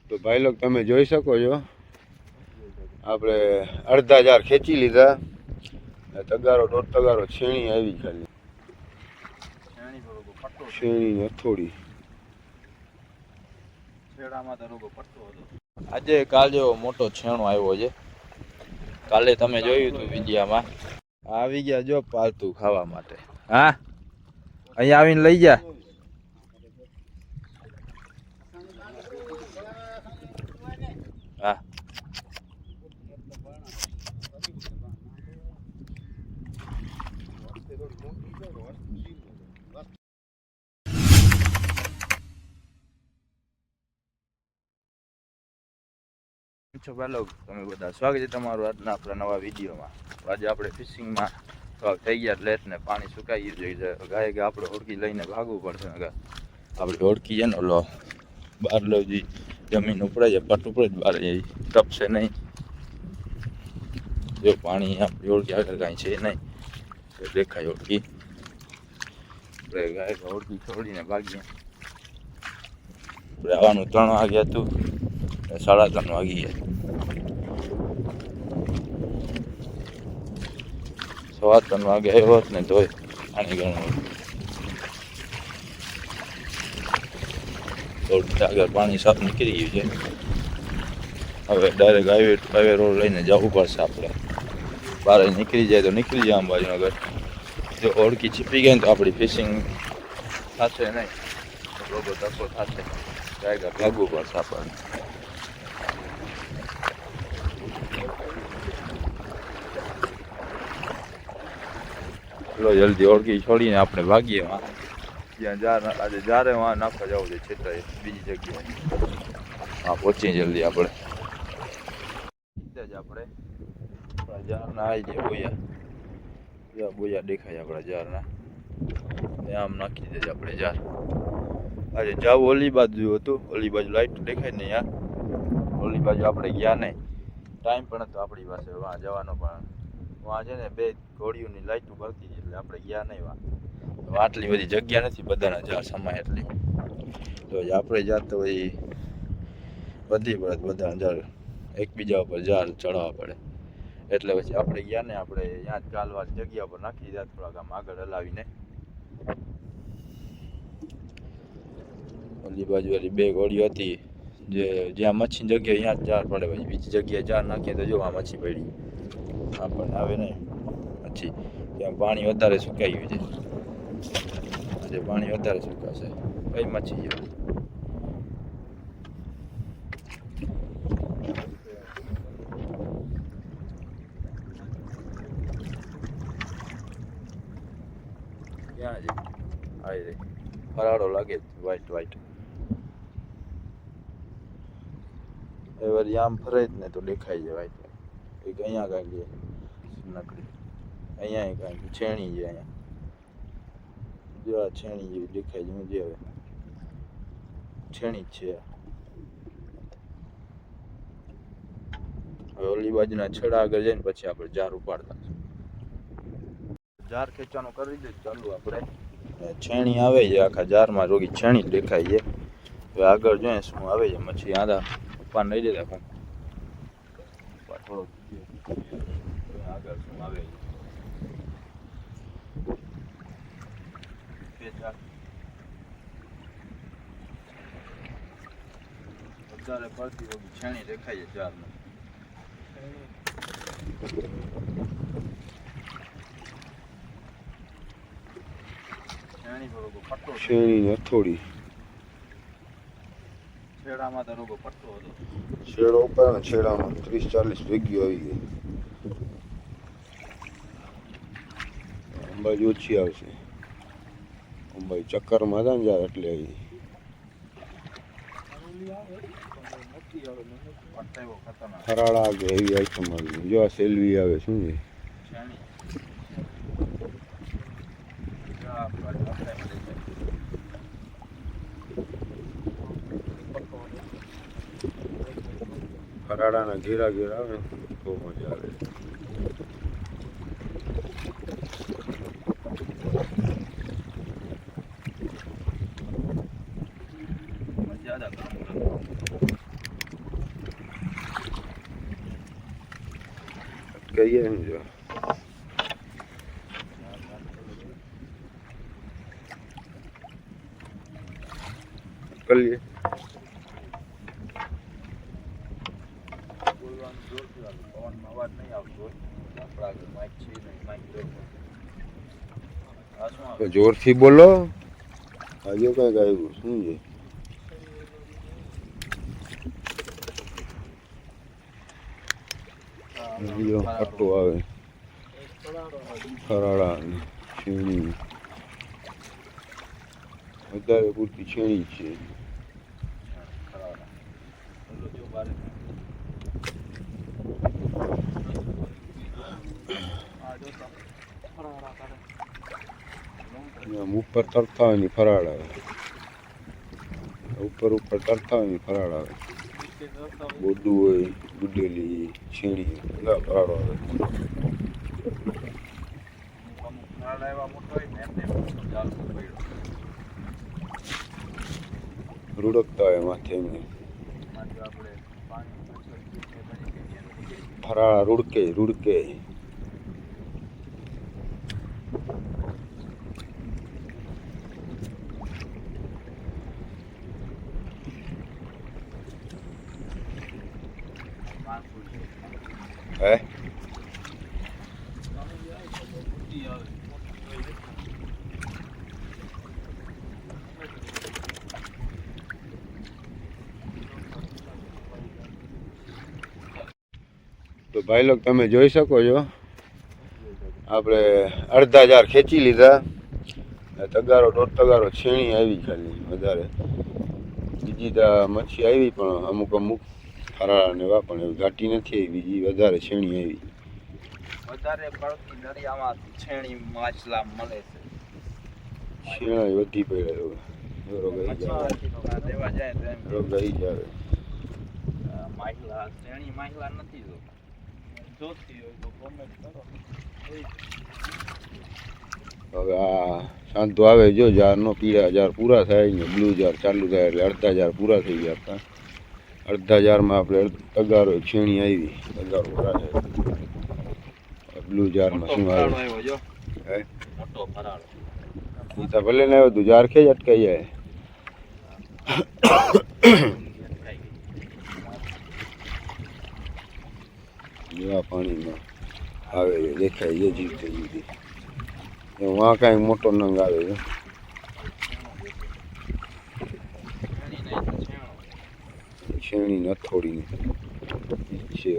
તો ભાઈ લોક તમે જોઈ શકો છો આપણે અડધા જાર ખેંચી લીધા. તગારો દોઢ તગારો છેણી આવી ખાલી છેણી હથોડી આજે કાલ જેવો મોટો છેણો આવ્યો છે. કાલે તમે જોયું હતું વિડીયામાં. આવી ગયા જો પાલતુ ખાવા માટે. હા અહીંયા આવીને લઈ જા. હા છો ભાઈ તમે બધા સ્વાગત છે તમારું આજના આપણા નવા વિડીયોમાં. આજે આપણે ફિશિંગમાં થઈ ગયા લેટ ને પાણી સુકાઈ ગયું છે. ગાય કે આપણે હોડકી લઈને ભાગવું પડશે. આપણે હોડકી છે ને ઓલો બહાર લઈ જમીન ઉપડે છે પટ ઉપડે જ બહાર તપશે નહીં. જો પાણી આપણી હોડકી આગળ કાંઈ છે નહીં દેખાય હોડકી. આપણે ગાય હોડકી છોડીને ભાગીએ. આપણે આવવાનું 3 વાગ્યા હતું 3:30 વાગી ગયા. 3:15 વાગે આવ્યો હોત ને તોય પાણી ઘણું થોડું આગળ પાણી સાફ નીકળી ગયું છે. હવે ડાયરેક્ટ હાઈવે રોડ લઈને જવું પડશે. આપણે બહાર નીકળી જાય તો નીકળી જાય અંબાજી આગળ. જો ઓળખી છીપી ગઈ ને તો આપણી ફિશિંગ થશે નહીં. લોકો ધક્કો થશે ડાયરેક્ટ ભાગવું પડશે આપણને. જલ્દી ઓળખી છોડીને આપણે ભાગીએ. જ્યાં આજે જારે વાં નાખવા જવું છે છેટાએ બીજી જગ્યાએ. હા પહોંચીએ જલ્દી આપણે. આપણે જારના આવી જાય બોયા બોયા દેખાય આપણા જારના. આમ નાખી દેજે આપણે જાર. આજે જાવ ઓલી બાજુ હતું. ઓલી બાજુ લાઈટ દેખાય ને યાર. ઓલી બાજુ આપણે ગયા નહીં. ટાઈમ પણ હતો આપણી પાસે વાં જવાનો. પણ વાં છે ને 2 ઘોડીઓની લાઈટો ભરતી હતી એટલે આપણે ગયા નહીં. વાં આટલી બધી જગ્યા નથી બધાના જાર સમાય એટલી. તો આપણે જાત તો એ બધી પડે બધા જાર એકબીજા ઉપર જાર ચડાવવા પડે. એટલે પછી આપણે ગયા ને આપણે ત્યાં જ કાલવાળી જગ્યા પર નાખી દીધા. થોડાક આમ આગળ હલાવીને. ઓલી બાજુ વાળી 2 ઘોડીઓ હતી જ્યાં મચ્છીની જગ્યાએ ત્યાં જ જાર પડે. પછી બીજી જગ્યાએ જાર નાખીએ તો જો આ મચ્છી પડી આપણને આવે ને મચ્છી. ત્યાં પાણી વધારે સુકાઈ ગયું છે. આજે પાણી વધારે સુકાશે. કઈ મચ્છી છે? ક્યાં છે? આવી રહી ફરાળો લાગે વ્હાઈટ. એ વાર આમ ફરે જ ને તો દેખાય છે વ્હાઈટ. એક અહીંયા કાંઈક છે નકડી. અહીંયા કાંઈક છેણી છે. અહીંયા જો આ છેણી જેવી દેખાય છે. જે હવે છેણી જ છે. હવે ઓલી બાજુના છેડા આગળ જઈને પછી આપણે જાર ઉપાડતા. જાર ખેંચવાનું કરી દીધું ચાલુ આપણે. છેણી આવે છે આખા જારમાં. રોગી છેણી જ દેખાય છે. હવે આગળ જોઈએ શું આવે છે મચ્છી. આદા ઉપર નહીં દેતા પણ થોડો આગળ શું આવે વધારે પડતી રોગી છેણી દેખાય છે જારમાં. છેણી હથોડી છેડામાં તો રોગો પટ્ટો હતો. છેડો ઉપર ને છેડામાં 30-40 વેગીઓ આવી ગઈ. અંબાજી ઓછી આવશે. અંબાજી ચક્કરમાં હતા ને જ્યારે એટલે આવી. ફરાળા આવે એવી આઈટમ આવી. જો આ સેલવી આવે શું છે? ફરાળાના ઘેરા આવે બહુ મજા આવે. અટકાઈ ગયા ને જો કરીએ પવનમાં અવાજ નહીં આવતો આપણા આગળ માઇક છે નહીં માઇક તો જોરથી બોલો આજે કઈક આવ્યું શું છે બીજો પટ્ટો આવે ફરાળા છીણી વધારે પૂરતી છીણી છે આમ ઉપર તરતા હોય ની ફરાળ આવે ઉપર તરતા હોય ની ફરાળ આવે બોડું હોય ગુડેલી છીણી બધા ફરાળો આવે રૂડકતા હોય માથે એમને ફરાળા રૂડકે હે તો ભાઈ લોક તમે જોઈ શકો છો આપણે અડધા જાર ખેંચી લીધા તગારો દોઢ તગારો છીણી આવી ખાલી વધારે બીજી મચ્છી આવી પણ અમુક ફરાળા ને એવા પણ એવી ઘાટી નથી આવી બીજી વધારે છીણી આવી વધારે પડતી દરિયામાં છેણી માછલા મળે છે છીણા વધી પડ્યા દેવા જાય તો એમ રોગાઈ જાય માછલા છેણી માછલા નથી જોતી હોય તો કોમેન્ટ કરો હવે આ શાંતો આવે જો જારનો પીળા જાર પૂરા થાય ને બ્લુ જાર ચાલુ થાય એટલે અડધા જાર પૂરા થઈ ગયા હતા અડધા જારમાં આપણે તગારો છીણી આવી તગારો ભરાશે બ્લુ જારમાં શું આવે હે મોટો ફરાળો એ તો ભલે ને આવ્યો તું જાર ખેજ અટકાઈ જાય જેવા પાણીમાં આવે છે દેખાય છે જીવતી જીવતી વहाँ કાંઈક મોટો નંગ આવે છે છીણી નથોડી છે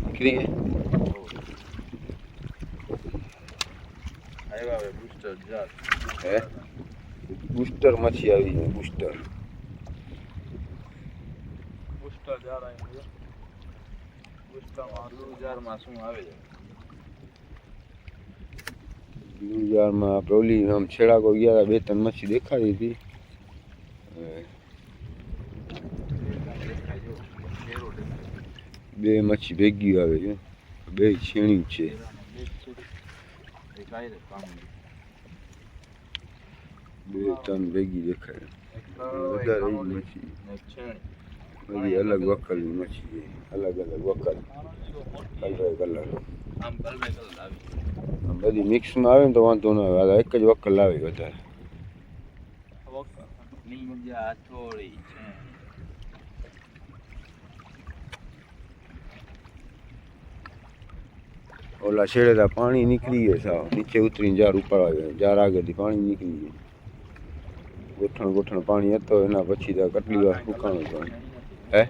નીકળી ગઈ હે બુસ્ટર મચ્છી આવી છે બુસ્ટર જાર આવી બુસ્ટરમાં બ્લુ જારમાં શું આવે છે બ્લુ જારમાં આપણે ઓલી આમ છેડાકો ગયા હતા બે ત્રણ મચ્છી દેખાડી હતી બે મચ્છી ભેગી આવે છે બે છીણી છે બે ત્રણ ભેગી દેખાય વધારે મચ્છી બધી અલગ વકલની મચ્છી છે અલગ વકલ કલર આમ આવી બધી મિક્સમાં આવે ને તો વાંધો ન આવે એક જ વકલ આવે વધારે નીંજા થોડી છે ઓલા છેડેતા પાણી નીકળી ગયું સાવ નીચે ઉતરીને જાર ઉપાડવા જાય જાર આગળથી પાણી નીકળી ગયું ગોઠણ પાણી હતો એના પછી તો કેટલી વાર સુકાણું પાણી હે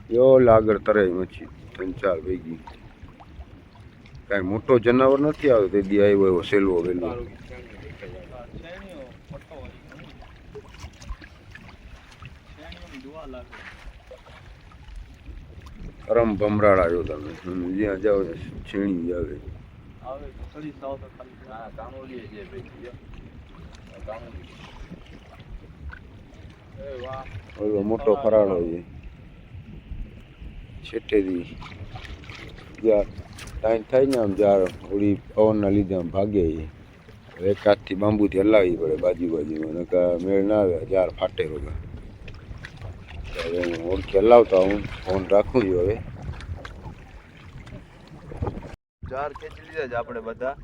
યો આગળ તરાઈ મચ્છી 3-4 ભેગી કાંઈ મોટો જનાવર નથી આવ્યો તે દી આવ્યો એવો સેલવો વેલવો કરમ ભમરાળ આવ્યો તમે જ્યાં જાઓ છીણી આવે ઓલો મોટો ફરાળો છે છેટેથી જ્યાં ટાઈમ થાય ને આમ જાર ઓળી પવનના લીધે આમ ભાગે છે એક હાથથી બાંબુથી હલાવવી પડે બાજુમાં, નકર મેળ ના આવે, જાર ફાટે વગર. હવે હું ઓળખી હલાવતા હું ફોન રાખું છું હવે. જાર ખેંચી લીધા છે આપણે બધા.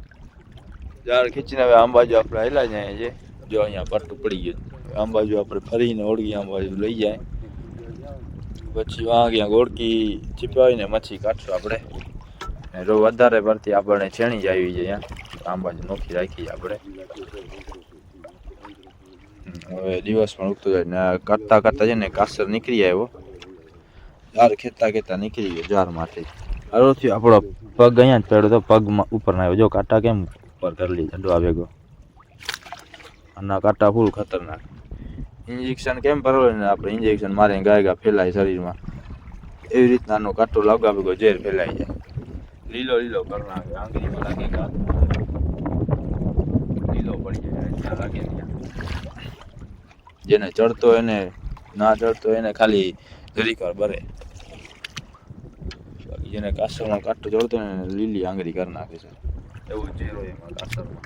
જાર ખેંચીને હવે આમ બાજુ આપણે હેલા જાય છે. જો અહીંયા પટ્ટું પડી ગયું. આમ બાજુ આપણે ફરીને ઓળગી આમ બાજુ લઈ જાય. પછી વાં ક્યાંક ઓળકી છીપાવીને મચ્છી કાઢશું આપણે. રો વધારે પડતી આપણને છેણી જ આવી છે અહીંયા. આમ બાજુ નોખી રાખી આપણે. હવે દિવસ પણ ઉગતો જાય ને કાઢતા કાઢતા છે ને કાસર નીકળી આવ્યો. જાર ખેંચતા ખેંચતા નીકળી ગયો જારમાંથી. હરોથી આપણો પગ અહીંયા જ પડ્યો તો પગમાં ઉપર ના આવ્યો. જો કાંટા કેમ ઉપર કરી લીધા ડોવા ભેગો. આના કાંટા ફૂલ ખતરનાક. ઇન્જેક્શન કેમ ભરવો ને આપણે ઇન્જેક્શન મારીને ગાય ફેલાય શરીરમાં, એવી રીતના આનો કાંટો લાગવા ભેગો ઝેર ફેલાઈ જાય. લીલો લીલો કરી નાખે, આંગળીમાં લાગે કે લીલો પડી જાય ત્યાં લાગે ત્યાં. જેને ચડતો એને ના ચડતો એને ખાલી જરીક વાર ભરે. બાકી જેને કાસરમાં કાંટો ચડતો ને એને લીલી આંગળી કરી નાખે છે. એવું ઝેર હોય એમાં કાસરમાં.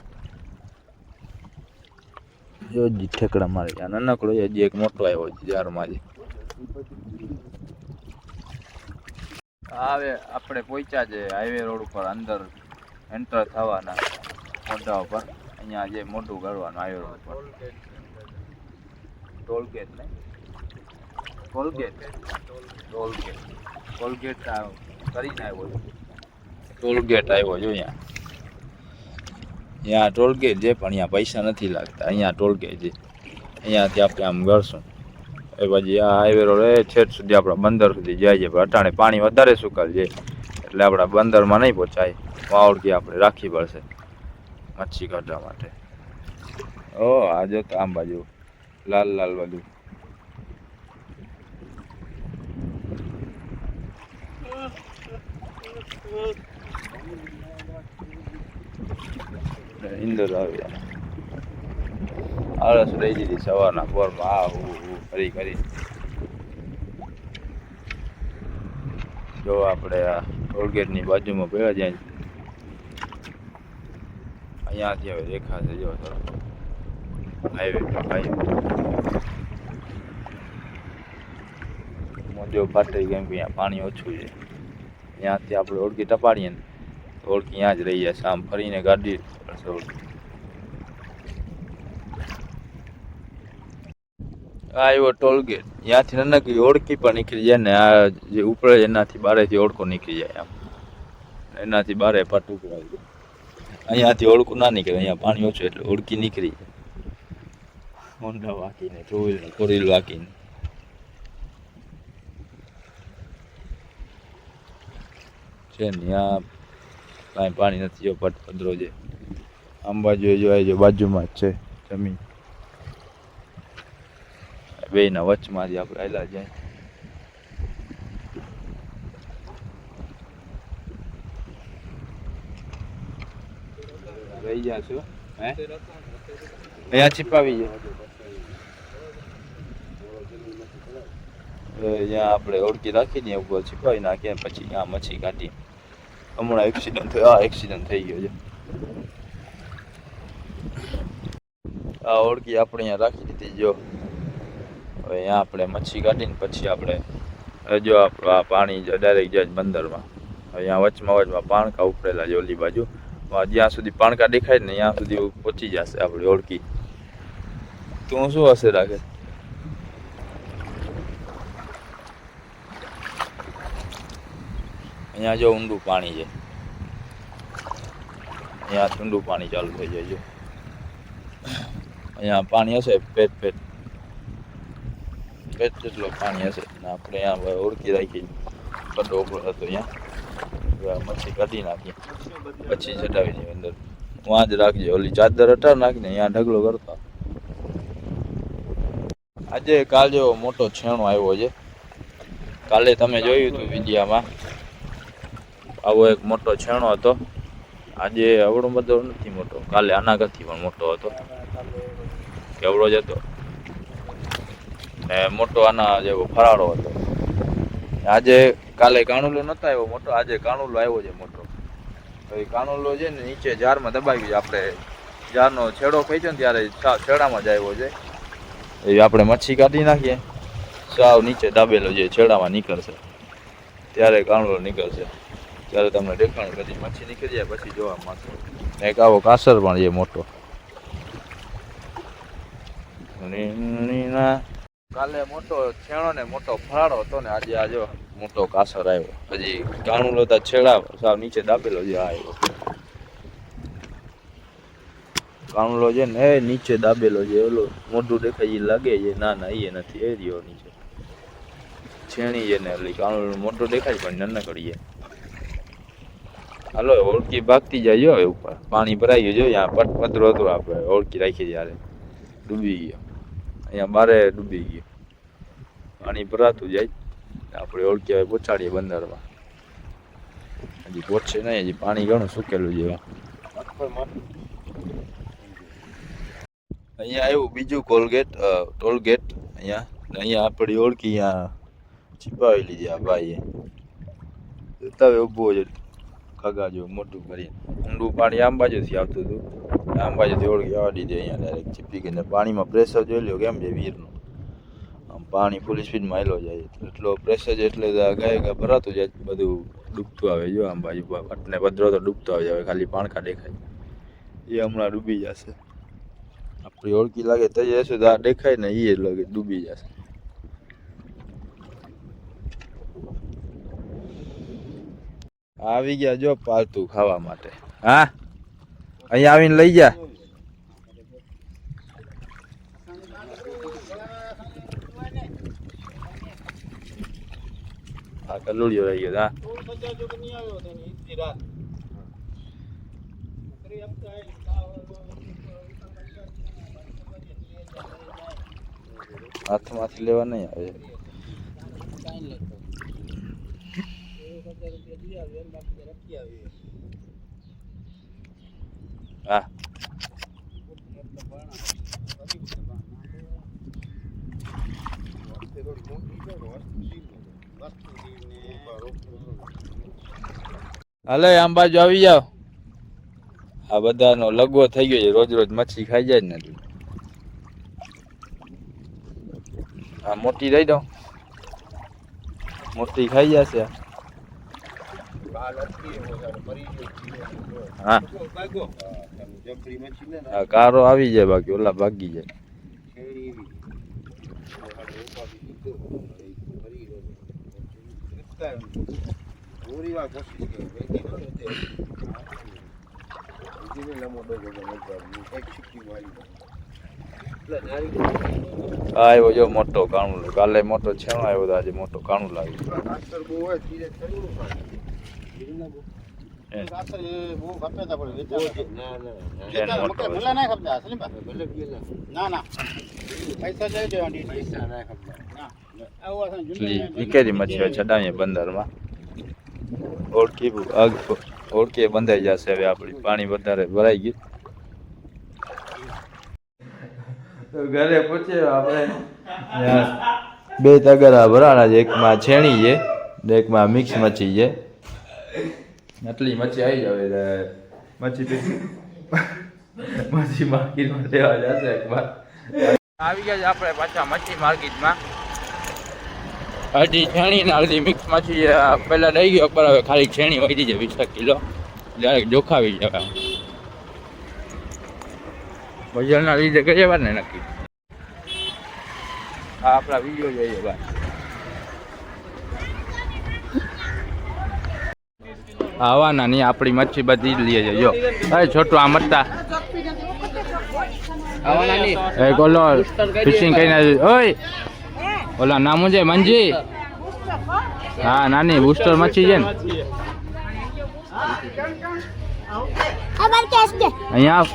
જો જી ઠેકડા મારે ત્યાં નાનકડો હજી એક મોટો આવ્યો જારમાં જ. હવે આપણે પહોંચ્યા છે હાઈવે રોડ ઉપર, અંદર એન્ટર થવાના મોઢા ઉપર. અહીંયા જે મોટું કરવાનું હાઈવે રોડ ઉપર ટોલગેટ ને ટોલગેટ ટોલગેટ ટોલગેટ કરીને આવ્યો. ટોલગેટ આવ્યો જો અહીંયા. અહીંયા ટોલગેટ છે પણ અહીંયા પૈસા નથી લાગતા. અહીંયા ટોલગેટ છે, અહીંયાથી આપણે આમ કરશું. એ પછી આ હાઈવે રોડ એ છેટ સુધી આપણા બંદર સુધી જાય છે. પણ અટાણે પાણી વધારે સુકાલ છે એટલે આપણા બંદરમાં નહીં પહોંચાય. વાવડકી આપણે રાખવી પડશે મચ્છી કાઢવા માટે. ઓ આ જો તો આમ બાજુ લાલ લાલ બધું. ઇન્દોર આવી આળસ રહી દીધી સવારના પોરમાં. આ હું ફરી કરી. જો આપણે આ ટોલગેટની બાજુમાં ભેગા જાય. અહીંયાથી હવે દેખાશે જો હાઈવે મોજો ફાટે કેમ કે અહીંયા પાણી ઓછું છે. અહીંયાથી આપણે ઓળખી ટપાડીએ ને તો ઓળખી અહીંયા જ રહી જશે. આમ ફરીને ગાડી પડશે ઓળખી. આ એવો ટોલગેટ ત્યાંથી નાનકડી ઓળખી પણ નીકળી જાય ને આ જે ઉપડે એનાથી બારેથી ઓળખો નીકળી જાય. આમ એનાથી બારે પટ ઉપડાય જાય. અહીંયાથી ઓળખું ના નીકળે. અહીંયા પાણી ઓછું એટલે ઓળખી નીકળી જાય. હોન્ડા વાંકીને ટુ વ્હીલ ને ફોર વ્હીલ વાંકીને. છે ને ત્યાં કાંઈ પાણી નથી. જો પટ પદરો છે આમ બાજુ જો બાજુમાં જ છે જમીન. બેયના વચમાંથી આપણે આવેલા જાય. રહી જશું હે અહીંયા છીપાવી જાય. અહીંયા આપણે ઓળખી રાખી દઈએ ઉપર છીપાવી નાખીએ પછી આ મચ્છી કાઢી. હમણાં એક્સિડન્ટ થયો. આ એક્સિડન્ટ થઈ ગયો છે. આ ઓળખી આપણે અહીંયા રાખી દીધી. જો હવે અહીંયા આપણે મચ્છી કાઢીને પછી આપણે જો આપણું આ પાણી ડાયરેક્ટ જાય બંદરમાં. અહીંયા વચમાં પાણકા ઉપડેલા છે ઓલી બાજુ. જ્યાં સુધી પાણકા દેખાય ને ત્યાં સુધી પહોંચી જશે આપણી ઓળખી. તું શું હશે રાખે? અહીંયા જો ઊંડું પાણી છે. અહીંયા ઠંડુ પાણી ચાલુ થઈ જાય. જો અહીંયા પાણી હશે પેટ જેટલો પાણી હશે. આપણે અહીંયા ઓળખી રાખી ગડો હતો અહીંયા મચ્છી કાઢી નાખીએ પછી ચટાવી દઈએ અંદર. વાં જ રાખજે. ઓલી ચાદર હટાર નાખીને અહીંયા ઢગલો કરતા. આજે કાલ જેવો મોટો છેણો આવ્યો છે. કાલે તમે જોયું હતું વિડીયામાં. આવો એક મોટો છેણો હતો. આજે અવળો બધો નથી મોટો. કાલે આના કરતી પણ મોટો હતો. કેવડો જ હતો ને મોટો આના જેવો ફરાળો હતો. આજે કાલે કાણુલો નતો આવ્યો મોટો. આજે કાણુલો આવ્યો છે મોટો. તો એ કાણુલો છે ને નીચે જારમાં દબાવી આપણે જારનો છેડો ખેંચ્યો ને ત્યારે સાવ છેડામાં જ આવ્યો છે. એ આપણે મચ્છી કાઢી નાખીએ, સાવ નીચે દાબેલો જે છેડામાં નીકળશે ત્યારે કાણુલો નીકળશે, ત્યારે તમને દેખાણ કરી મચ્છી નીકળી જાય પછી જોવા મળશે. એક આવો કાસર પણ છે મોટો. કાલે મોટો છેણો ને મોટો ફરાળો હતો ને આજે આ જો મોટો કાસર આવ્યો. હજી કાણુલો તો છેડા સાવ નીચે દાબેલો જે આવ્યો કાણુલો છે ને એ નીચે દાબેલો છે. ઓલો મોઢું દેખાય એ લાગે છે, ના ના એ નથી, એ રહ્યો નીચે છેણી છે ને એટલે કાણુલો મોઢું દેખાય પણ નનકડી છે. હાલો ઓળખી ભાગતી જાય જો ઉપર પાણી ભરાઈ ગયું જો અહીંયા પતરો હતો આપણે ઓળખી રાખી ત્યારે ડૂબી ગયો, અહીંયા બારે ડૂબી ગયો, પાણી ભરાતું જાય આપણે ઓળખી હવે પહોંચાડીએ બંદરમાં. હજી પહોંચશે નહીં, હજી પાણી ઘણું સુકેલું છે. અહીંયા આવ્યું બીજું ટોલગેટ અહીંયા આપણી ઓળખી અહીંયા છીપાવી લીધી આ ભાઈએ. હવે ઊભો છે ખગા જો મોટું કરીને, ઊંડું પાણી આમ બાજુથી આવતું હતું, આમ બાજુથી ઓળખી આવવા દીધી અહીંયા ડાયરેક્ટ ચીપી ગઈને. પાણીમાં પ્રેશર જોઈ લો કેમ છે વીરનું, આમ પાણી ફૂલ સ્પીડમાં હાલો જાય એટલો પ્રેશર છે એટલે ગાય ભરાતું જાય, બધું ડૂબતું આવે જો આમ બાજુ પટને પધરો તો ડૂબતો આવે હવે ખાલી પાણકા દેખાય, એ હમણાં ડૂબી જશે. આપણી ઓળખી લાગે તો જશે તો આ દેખાય ને એ લાગે ડૂબી જશે. આવી ગયા જો પાલતું ખાવા માટે. હા અહીંયા આવીને લઈ જા. હા કલુડિયો રહી ગયો. હા હાથમાંથી લેવા નહીં આવે. હા હાલે આમ બાજુ આવી જાવ. આ બધાનો લગવો થઈ ગયો છે, રોજ રોજ મચ્છી ખાઈ જાય ને. આ મોટી દઈ દઉં, મોટી ખાઈ જશે. હા કારો આવી જાય, બાકી ઓલા ભાગી જાય. આવ્યો જો મોટો કાણુલો, કાલે મોટો છેણો આવ્યો તો આજે મોટો કાણું લાગ્યો. નીકળી મચ્છી ચડાવીએ બંદરમાં. ઓળખી બંધાઈ જશે હવે આપણી, પાણી વધારે ભરાઈ ગયું. ઘરે પૂછ્યો આપણે બે તગરા ભરાણા છે, એકમાં છેણી છે ને એકમાં મિક્સ મચ્છી છે. આટલી મચ્છી આવી જાવ એટલે મચ્છી માર્કેટમાં લેવા જશે એકવાર. આવી ગયા છે આપણે પાછા મચ્છી માર્કેટમાં. અડધી છેણી ને અડધી મિક્સ મચ્છી પહેલાં દઈ ગયો પર હવે ખાલી છેણી વધી છે 20 કિલો, ડાયરેક્ટ જોખાવી જવા. વજનના લીધે કરીએ વાર ને નક્કી. હા આપણા વિડીયો જોઈએ ભાઈ. આવવાના નહીં, આપણી મચ્છી બધી જ લઈએ છે. જો અરે છોટું આમ હતા એક ઓલો ફિશિંગ કરીને ઓય ઓલા નામ છે મંજી. હા નાની બુસ્ટર મચ્છી છે ને અહીંયા.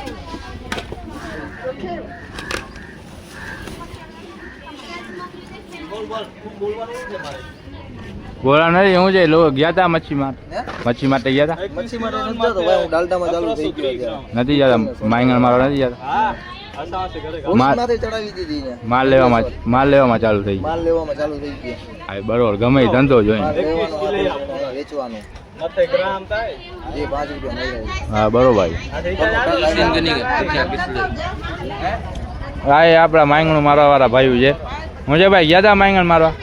બોલા નથી હું છે લોકો ગયા તા મચ્છી માટે ગયા તા નથી જતા માંગણ મારવા નથી જતા. માલ લેવામાં ચાલુ થઈ ગઈ. બરોબર ગમે ધંધો જોઈ હા બરોબર હા એ આપણા માંગણું મારવા વાળા ભાઈઓ છે હું છે ભાઈ ગયા હતા માંગણ મારવા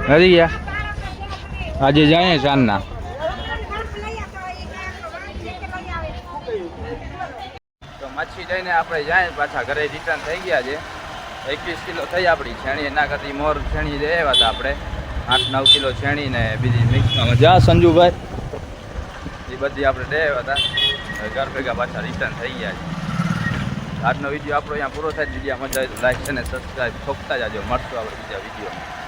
નથી ગયા આજે જાય સાંજના તો મચ્છી જઈને આપણે જાય પાછા ઘરે રિટર્ન થઈ ગયા છે 21 કિલો થઈ આપણી છેણી એના કરતી મોર છેણી જે આવ્યા હતા આપણે 8-9 કિલો છેણી ને બીજી મિક્સમાં મજા સંજુભાઈ એ બધી આપણે દે આવ્યા હતા ઘર ભેગા પાછા રિટર્ન થઈ ગયા છે આજનો વિડીયો આપણો અહીંયા પૂરો થાય વિડીયો મજા આવે તો લાઈક અને સબસ્ક્રાઈબ ઠોકતા જાજો મળશું આપણે બીજા વિડીયોમાં